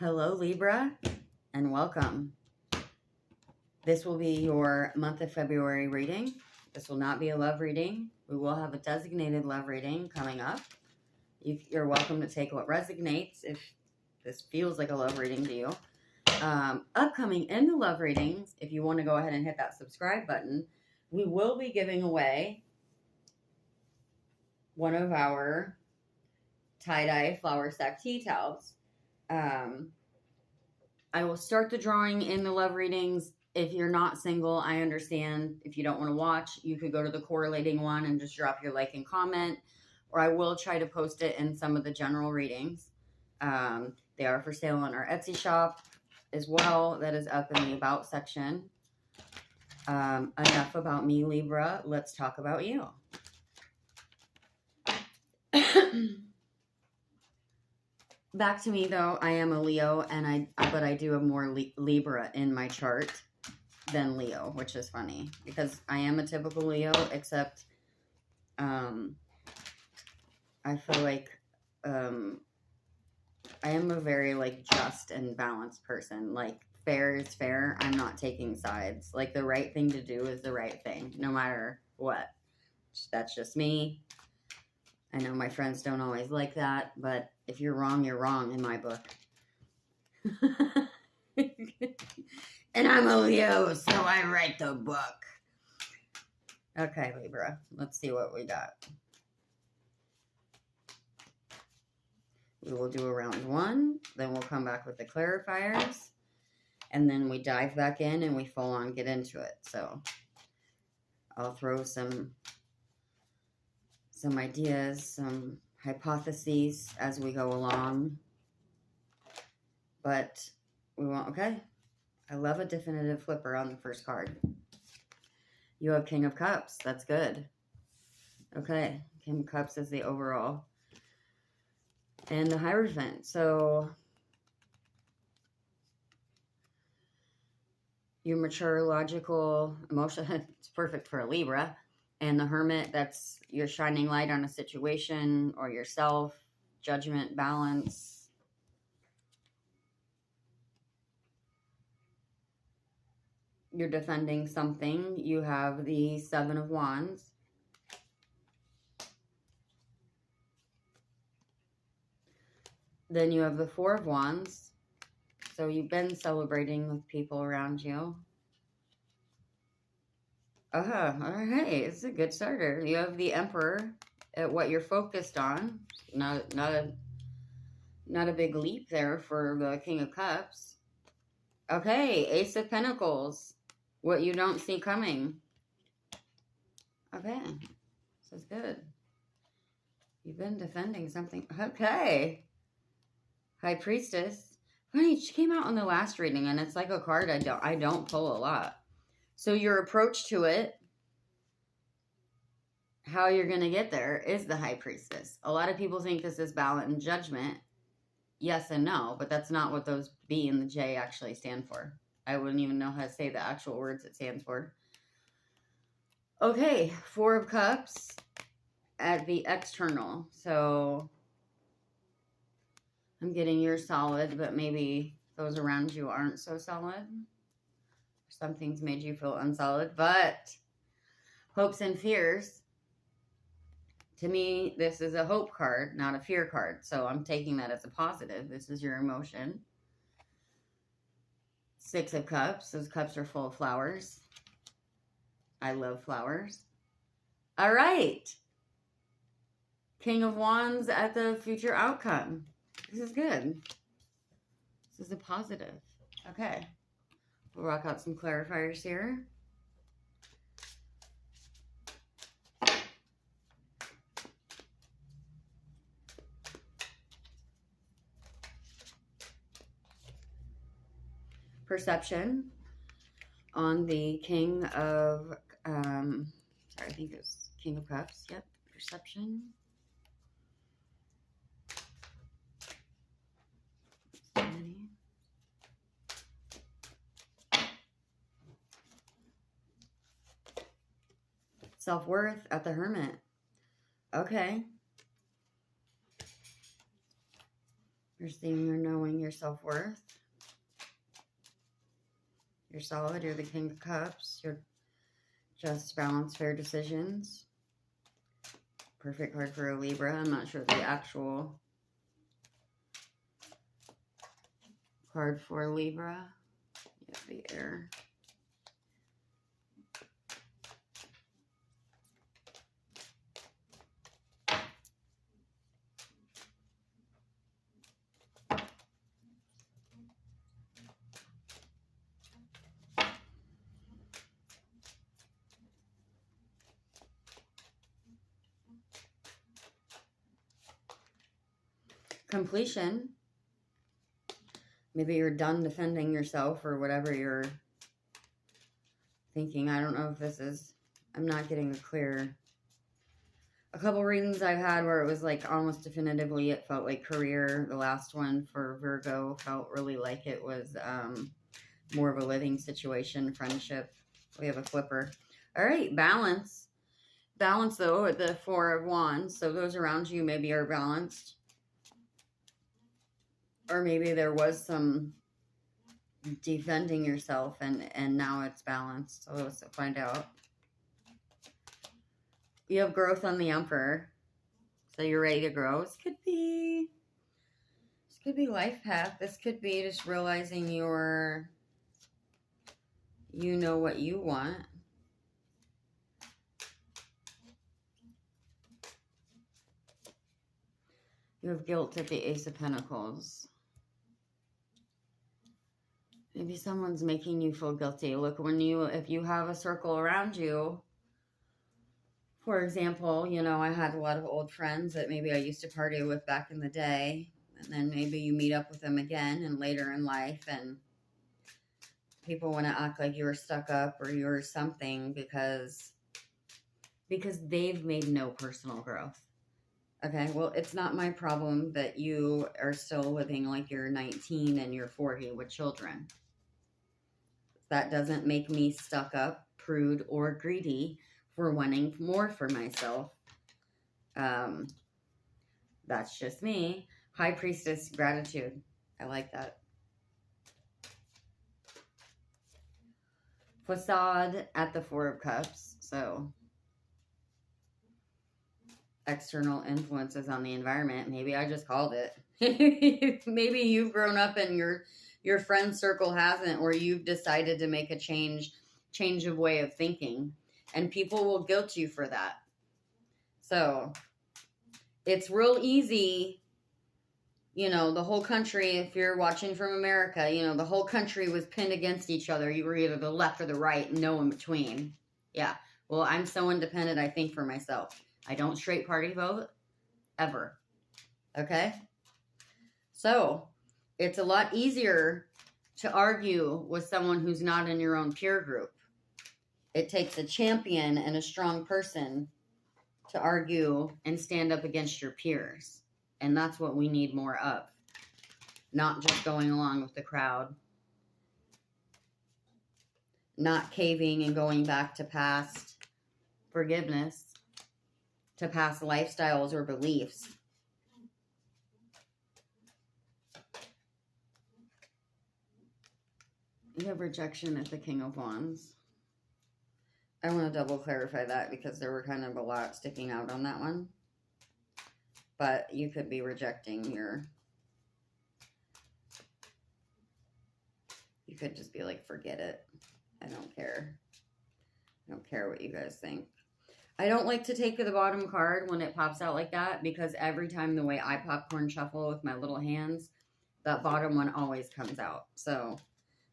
Hello, Libra, and welcome. This will be your month of February reading. This will not be a love reading. We will have a designated love reading coming up. You're welcome to take what resonates if this feels like a love reading to you. Upcoming in the love readings, if you want to go ahead and hit that subscribe button, we will be giving away one of our tie-dye flower stack tea towels. I will start the drawing in the love readings. If you're not single, I understand. If you don't want to watch, you could go to the correlating one and just drop your like and comment, or I will try to post it in some of the general readings. They are for sale on our Etsy shop as well. That is up in the About section. Enough about me, Libra. Let's talk about you. Back to me, though. I am a Leo, but I do have more Libra in my chart than Leo, which is funny because I am a typical Leo, except I feel like I am a very just and balanced person. Like, fair is fair. I'm not taking sides. Like, the right thing to do is the right thing, no matter what. That's just me. I know my friends don't always like that, but if you're wrong in my book. And I'm a Leo, so I write the book. Okay, Libra, let's see what we got. We will do a round one, then we'll come back with the clarifiers, and then we dive back in and we full on get into it. So I'll throw some ideas, some hypotheses as we go along. But we want, okay. I love a definitive flipper on the first card. You have King of Cups. That's good. Okay. King of Cups is the overall. And the Hierophant. So your mature, logical, emotional. It's perfect for a Libra. And the Hermit, that's your shining light on a situation or yourself, judgment, balance. You're defending something. You have the Seven of Wands. Then you have the Four of Wands. So you've been celebrating with people around you. All right, it's a good starter. You have the Emperor at what you're focused on. Not a big leap there for the King of Cups. Okay, Ace of Pentacles. What you don't see coming. Okay, this is good. You've been defending something. Okay. High Priestess. Funny, she came out in the last reading, and it's like a card I don't pull a lot. So your approach to it, how you're going to get there, is the High Priestess. A lot of people think this is ballot and judgment. Yes and no, but that's not what those B and the J actually stand for. I wouldn't even know how to say the actual words it stands for. Okay, Four of Cups at the external. So I'm getting you're solid, but maybe those around you aren't so solid. Something's made you feel unsolid, but hopes and fears. To me, this is a hope card, not a fear card. So I'm taking that as a positive. This is your emotion. Six of Cups. Those cups are full of flowers. I love flowers. All right. King of Wands at the future outcome. This is good. This is a positive. Okay. We'll rock out some clarifiers here. Perception on the King of, sorry, I think it was King of Cups. Yep, perception. Self-worth at the Hermit. Okay. You're seeing or knowing your self-worth. You're solid. You're the King of Cups. You're just, balanced, fair decisions. Perfect card for a Libra. I'm not sure the actual card for Libra. You have the air. Completion. Maybe you're done defending yourself or whatever you're thinking. I don't know if this is, I'm not getting a clear. A couple readings I've had where it was like almost definitively it felt like career. The last one for Virgo felt really like it was more of a living situation, friendship. We have a flipper. All right, balance. Balance though at the Four of Wands. So those around you maybe are balanced. Or maybe there was some defending yourself and now it's balanced. So let's find out. You have growth on the Emperor. So you're ready to grow. This could be life path. This could be just realizing you know what you want. You have guilt at the Ace of Pentacles. Maybe someone's making you feel guilty. Look, if you have a circle around you, for example, you know, I had a lot of old friends that maybe I used to party with back in the day, and then maybe you meet up with them again and later in life, and people want to act like you were stuck up or you were something because they've made no personal growth. Okay, well, it's not my problem that you are still living like you're 19 and you're 40 with children. That doesn't make me stuck up, prude, or greedy for wanting more for myself. That's just me. High Priestess, gratitude. I like that. Facade at the Four of Cups. So external influences on the environment. Maybe I just called it. Maybe you've grown up and your friend circle hasn't, or you've decided to make a change of way of thinking, and people will guilt you for that. So it's real easy, you know, the whole country, if you're watching from America, you know, the whole country was pinned against each other. You were either the left or the right, no in between. Yeah. Well, I'm so independent, I think for myself. I don't straight party vote, ever. Okay? So it's a lot easier to argue with someone who's not in your own peer group. It takes a champion and a strong person to argue and stand up against your peers. And that's what we need more of. Not just going along with the crowd. Not caving and going back to past forgiveness, to past lifestyles or beliefs. You have rejection at the King of Wands. I want to double clarify that because there were kind of a lot sticking out on that one. But you could be rejecting your... You could just be like, forget it. I don't care. I don't care what you guys think. I don't like to take the bottom card when it pops out like that because every time the way I popcorn shuffle with my little hands, that bottom one always comes out. So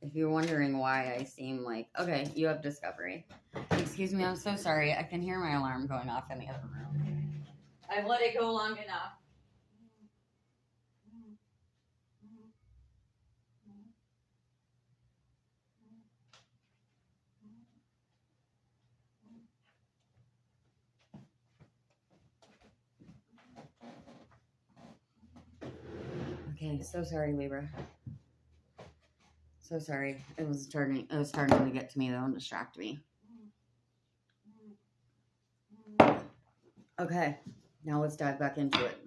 if you're wondering why I seem like, okay, you have discovery. Excuse me, I'm so sorry. I can hear my alarm going off in the other room. I've let it go long enough. Okay, so sorry, Libra. So sorry. It was starting to get to me though and distract me. Okay, now let's dive back into it.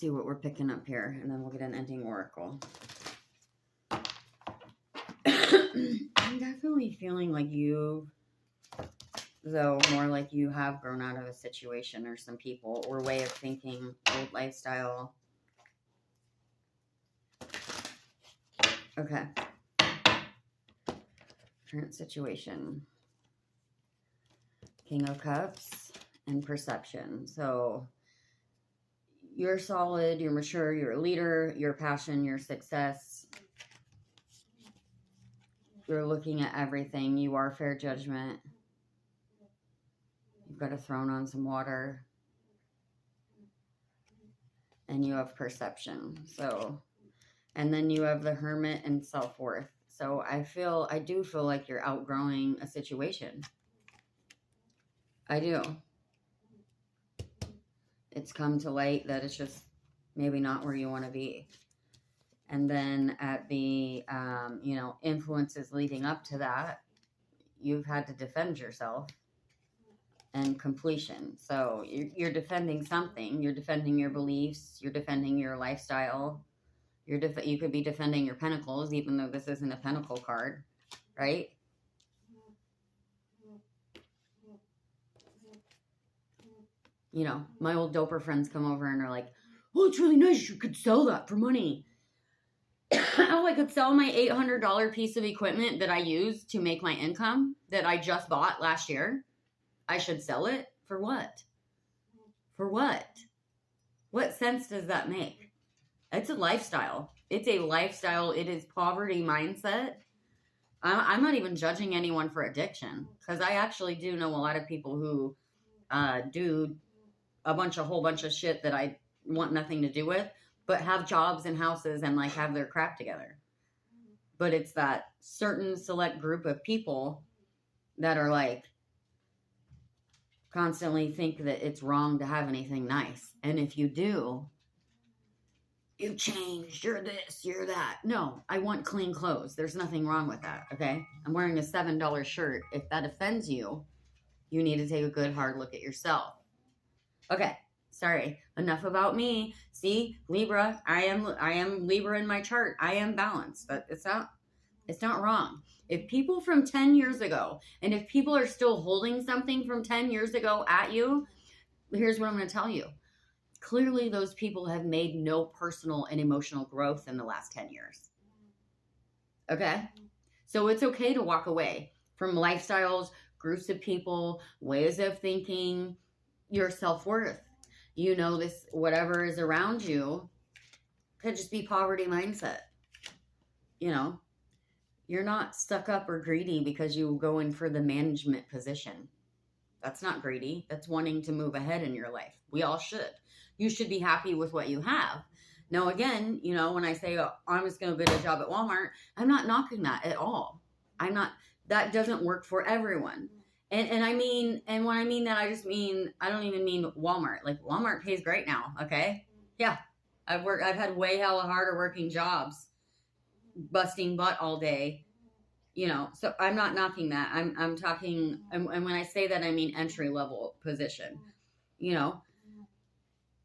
see what we're picking up here, and then we'll get an ending oracle. I'm definitely feeling like you, though, more like you have grown out of a situation or some people or way of thinking, old lifestyle. Okay. Current situation. King of Cups and perception. So you're solid, you're mature, you're a leader, your passion, your success. You're looking at everything. You are fair judgment. You've got a throne on some water. And you have perception. So, and then you have the Hermit and self-worth. So I do feel like you're outgrowing a situation. I do. It's come to light that it's just maybe not where you want to be. And then at the, influences leading up to that, you've had to defend yourself and completion. So you're defending something. You're defending your beliefs. You're defending your lifestyle. You could be defending your pentacles, even though this isn't a pentacle card, right? You know, my old doper friends come over and are like, oh, it's really nice. You could sell that for money. Oh, I could sell my $800 piece of equipment that I use to make my income that I just bought last year. I should sell it? For what? For what? What sense does that make? It's a lifestyle. It's a lifestyle. It is poverty mindset. I'm not even judging anyone for addiction, because I actually do know a lot of people who do a whole bunch of shit that I want nothing to do with, but have jobs and houses and like have their crap together. But it's that certain select group of people that are like constantly think that it's wrong to have anything nice. And if you do, you've changed, you're this, you're that. No, I want clean clothes. There's nothing wrong with that, okay? I'm wearing a $7 shirt. If that offends you, you need to take a good hard look at yourself. Okay, sorry. Enough about me. See, Libra, I am Libra in my chart. I am balanced. But it's not wrong. If people from 10 years ago, and if people are still holding something from 10 years ago at you, here's what I'm going to tell you. Clearly, those people have made no personal and emotional growth in the last 10 years. Okay? So it's okay to walk away from lifestyles, groups of people, ways of thinking, your self-worth. You know, this, whatever is around you could just be poverty mindset. You know, you're not stuck up or greedy because you go in for the management position. That's not greedy. That's wanting to move ahead in your life. We all should. You should be happy with what you have. Now, again, you know, when I say, oh, I'm just going to get a job at Walmart, I'm not knocking that at all. That doesn't work for everyone. And I mean, and when I mean that, I don't even mean Walmart. Like, Walmart pays great now, okay? Yeah. I've had way hella harder working jobs, busting butt all day, you know, so I'm not knocking that. I'm talking, and when I say that, I mean entry level position. You know,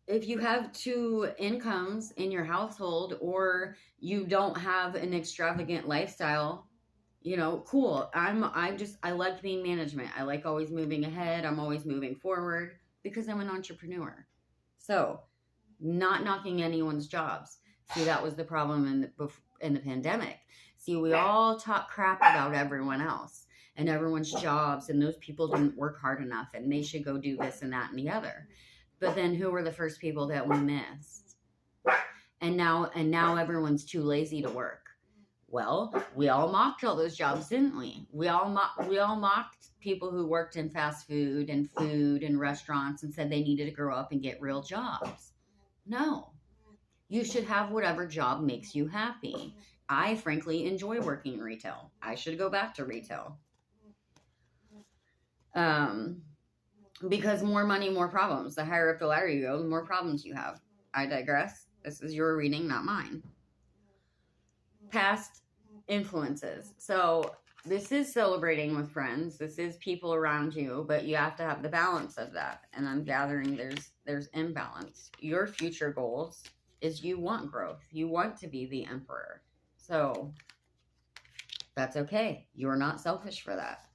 if you have two incomes in your household, or you don't have an extravagant lifestyle, you know, cool. I like being management. I like always moving ahead. I'm always moving forward because I'm an entrepreneur. So, not knocking anyone's jobs. See, that was the problem in the pandemic. See, we all talk crap about everyone else and everyone's jobs, and those people didn't work hard enough and they should go do this and that and the other. But then who were the first people that we missed? And now everyone's too lazy to work. Well, we all mocked all those jobs, didn't we? We all mocked people who worked in fast food and restaurants and said they needed to grow up and get real jobs. No. You should have whatever job makes you happy. I frankly enjoy working in retail. I should go back to retail. Because more money, more problems. The higher up the ladder you go, the more problems you have. I digress. This is your reading, not mine. Past influences. So This is celebrating with friends. This is people around you, but you have to have the balance of that. And I'm gathering there's imbalance. Your future goals is you want growth. You want to be the emperor. So that's okay. You're not selfish for that.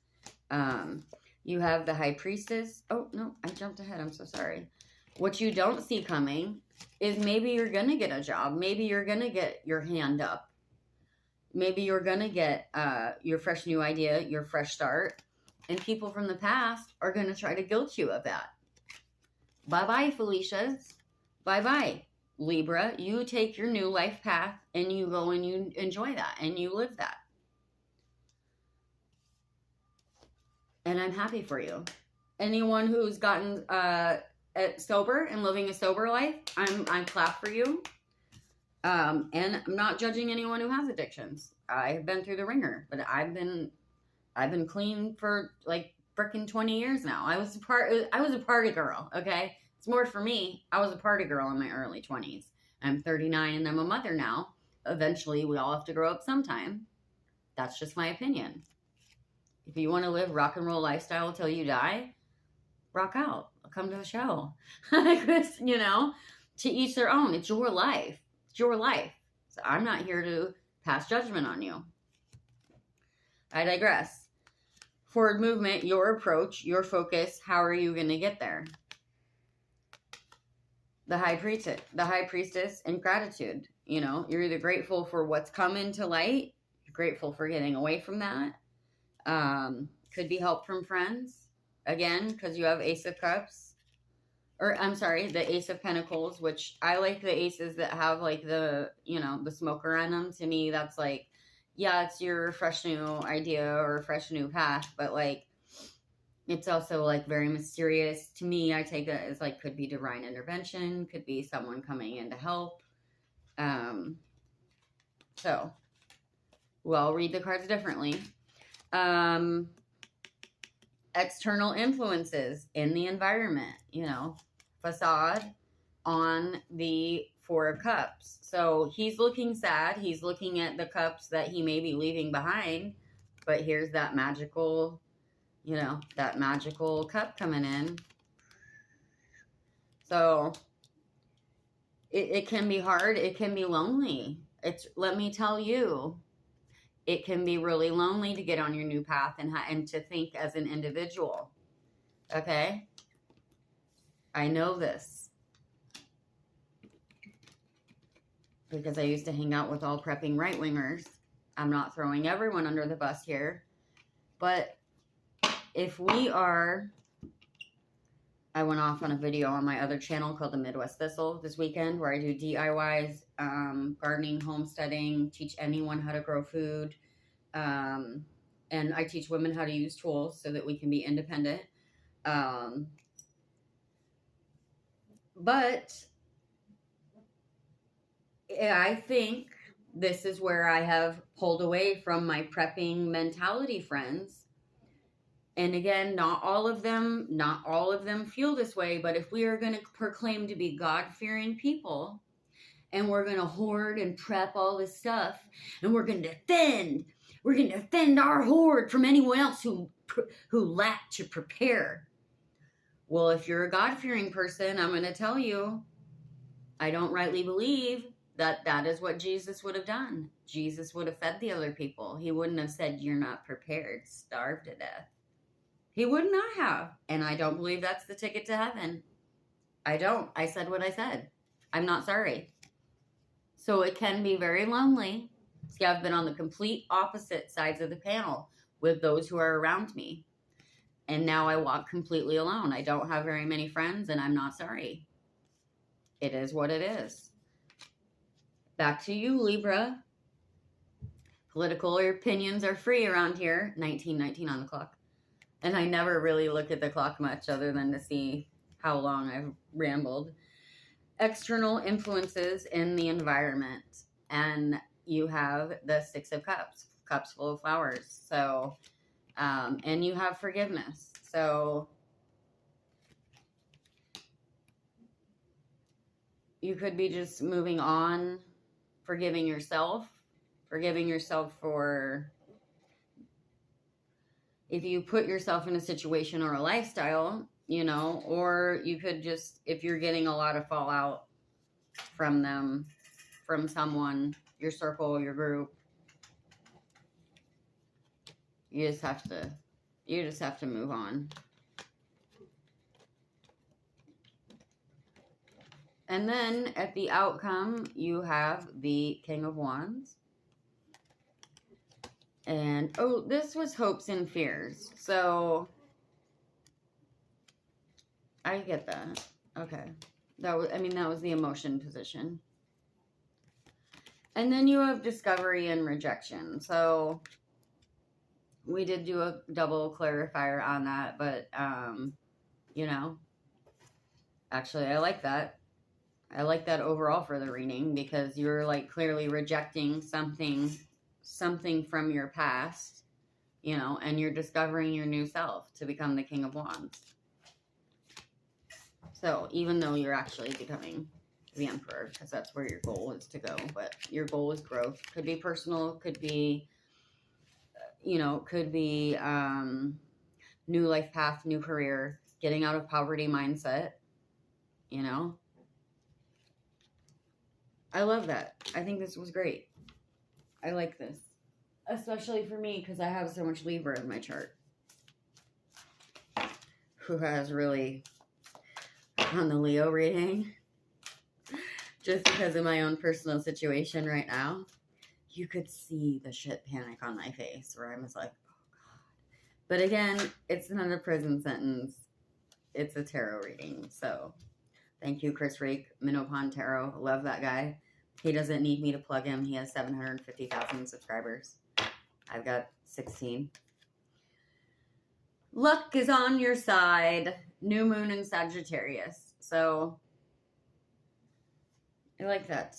You have the high priestess. Oh, no, I jumped ahead. I'm so sorry. What you don't see coming is maybe you're going to get a job. Maybe you're going to get your hand up. Maybe you're going to get your fresh new idea, your fresh start. And people from the past are going to try to guilt you of that. Bye-bye, Felicias. Bye-bye, Libra. You take your new life path and you go and you enjoy that and you live that. And I'm happy for you. Anyone who's gotten sober and living a sober life, I'm clap for you. And I'm not judging anyone who has addictions. I've been through the ringer, but I've been clean for like freaking 20 years now. I was a party girl, okay? It's more for me. I was a party girl in my early 20s. I'm 39 and I'm a mother now. Eventually, we all have to grow up sometime. That's just my opinion. If you want to live rock and roll lifestyle till you die, rock out. Come to the show. You know, to each their own. It's your life. It's your life. So I'm not here to pass judgment on you. I digress. Forward movement, your approach, your focus. How are you going to get there? The high priestess, and gratitude. You know, you're either grateful for what's come into light. You're grateful for getting away from that. Could be help from friends. Again, because you have Ace of Cups. Or, I'm sorry, the Ace of Pentacles, which I like the aces that have, like, the, you know, the smoker on them. To me, that's like, yeah, it's your fresh new idea or fresh new path, but, like, it's also, like, very mysterious. To me, I take it as, like, could be divine intervention, could be someone coming in to help. So, we'll read the cards differently. External influences in the environment, you know, facade on the Four of Cups. So he's looking sad. He's looking at the cups that he may be leaving behind, but here's that magical, you know, that magical cup coming in. So it can be hard. It can be lonely. Let me tell you, it can be really lonely to get on your new path and to think as an individual. Okay? I know this. Because I used to hang out with all prepping right-wingers. I'm not throwing everyone under the bus here. But if we are... I went off on a video on my other channel called The Midwest Thistle this weekend where I do DIYs, gardening, homesteading, teach anyone how to grow food. And I teach women how to use tools so that we can be independent. But I think this is where I have pulled away from my prepping mentality friends. And again, not all of them feel this way, but if we are going to proclaim to be God-fearing people, and we're going to hoard and prep all this stuff, and we're going to defend our hoard from anyone else who lack to prepare. Well, if you're a God-fearing person, I'm going to tell you, I don't rightly believe that is what Jesus would have done. Jesus would have fed the other people. He wouldn't have said, you're not prepared, starve to death. He would not have. And I don't believe that's the ticket to heaven. I don't. I said what I said. I'm not sorry. So it can be very lonely. See, I've been on the complete opposite sides of the panel with those who are around me. And now I walk completely alone. I don't have very many friends, and I'm not sorry. It is what it is. Back to you, Libra. Political opinions are free around here. 19:19 on the clock. And I never really look at the clock much other than to see how long I've rambled. External influences in the environment. And you have the Six of Cups. Cups full of flowers. So, and you have forgiveness. So, you could be just moving on, forgiving yourself for if you put yourself in a situation or a lifestyle, you know, or you could just, if you're getting a lot of fallout from them, from someone, your circle, your group, you just have to move on. And then at the outcome, you have the King of Wands. And, oh, this was hopes and fears. So, I get that. Okay. That was the emotion position. And then you have discovery and rejection. So, we did do a double clarifier on that. But, you know, actually, I like that. I like that overall for the reading, because you're like clearly rejecting something from your past, you know, and you're discovering your new self to become the King of Wands. So even though you're actually becoming the Emperor, because that's where your goal is to go, but your goal is growth. Could be personal, could be, you know, could be new life path, new career, getting out of poverty mindset, you know. I love that. I think this was great. I like this. Especially for me, because I have so much Libra in my chart. Who has really, on the Leo reading, just because of my own personal situation right now, you could see the shit panic on my face, where I was like, oh God. But again, it's not a prison sentence. It's a tarot reading, so... Thank you, Chris Rake, Minopon Tarot. Love that guy. He doesn't need me to plug him. He has 750,000 subscribers. I've got 16. Luck is on your side. New moon in Sagittarius. So, I like that.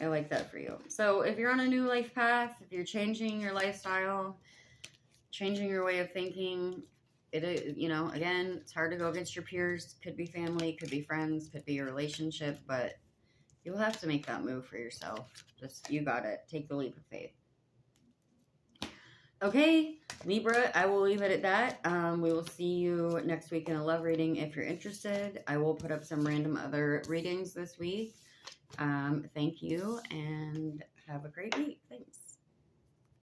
I like that for you. So, if you're on a new life path, if you're changing your lifestyle, changing your way of thinking... you know, again, it's hard to go against your peers. Could be family, could be friends, could be your relationship, but you'll have to make that move for yourself. Just, you got it. Take the leap of faith. Okay, Libra, I will leave it at that. We will see you next week in a love reading if you're interested. I will put up some random other readings this week. Thank you, and have a great week. Thanks.